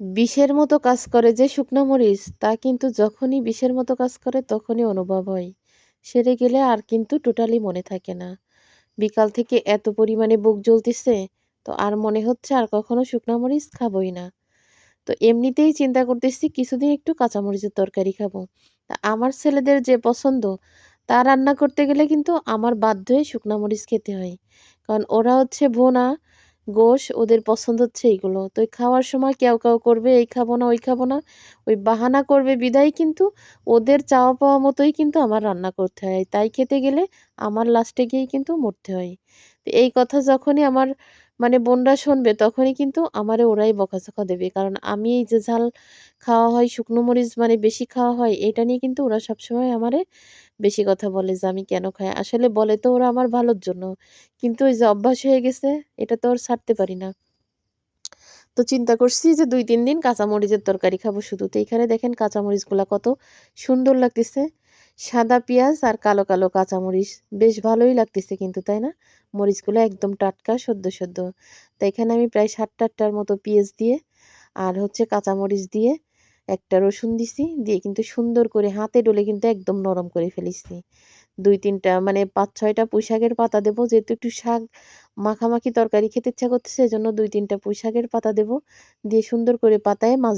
বিষের মতো কাজ করে যে শুকনা মরিচ, তা কিন্তু যখনই বিষের মতো কাজ করে তখনই অনুভব হয়। সেরে গেলে আর কিন্তু টোটালি মনে থাকে না। বিকাল থেকে এত পরিমাণে বুক জ্বলতিছে, তো আর মনে হচ্ছে আর কখনো শুকনা মরিচ খাবোই না। তো এমনিতেই চিন্তা করতেছি কিছুদিন একটু কাঁচামরিচের তরকারি খাবো। তা আমার ছেলেদের যে পছন্দ, তা রান্না করতে গেলে কিন্তু আমার বাধ্য হয়ে শুকনা মরিচ খেতে হয়। কারণ ওরা হচ্ছে ভুনা, গোশ ওদের পছন্দ হচ্ছে এইগুলো। তো এই খাওয়ার সময় ক্যাও, ক্যাও করবে, এই খাবো না, ওই খাবো না। ওই বাহানা করবে বিধায় কিন্তু ওদের চাওয়া পাওয়া মতোই কিন্তু আমার রান্না করতে হয়। তাই খেতে গেলে আমার লাস্টে গিয়েই কিন্তু মরতে হয়। তো এই কথা যখনই আমার মানে বোনরা শুনবে তখনই কিন্তু আমারে ওরাই বকাঝকা দেবে। কারণ আমি এই যে ঝাল খাওয়া হয়, শুকনো মরিচ মানে বেশি খাওয়া হয়, এটা নিয়ে কিন্তু ওরা সবসময় আমারে বেশি কথা বলে যে আমি কেন খাই? আসলে বলে তো ওরা আমার ভালোর জন্য। কিন্তু ওই যে অভ্যাস হয়ে গেছে, এটা তো আর ছাড়তে পারি না। তো চিন্তা করছি যে ২-৩ দিন কাঁচামরিচের তরকারি খাবো শুধু। তো এখানে দেখেন কাঁচামরিচগুলা কত সুন্দর লাগতেছে। সাদা পেঁয়াজ আর কালো, কালো কাঁচামরিচ। বেশ ভালোই লাগতেছে কিন্তু, তাই না? মরিচগুলো একদম টাটকা সদ্য, সদ্য। তো এখানে আমি প্রায় ৭টা-৮ টার মতো পেঁয়াজ দিয়ে আর হচ্ছে কাঁচামরিচ দিয়ে, একটা রসুন দিছি। দিয়ে কিন্তু সুন্দর করে হাতে ডলে কিন্তু একদম নরম করে ফেলিছি। ২-৩ টা মানে ৫-৬ টা পুঁইশাকের পাতা দেবো। যেহেতু একটু শাক মাখামাখি তরকারি খেতে ইচ্ছা করতেছে, এজন্য ২-৩ টা পুঁইশাকের পাতা দেবো। দিয়ে সুন্দর করে পাতায় মাছ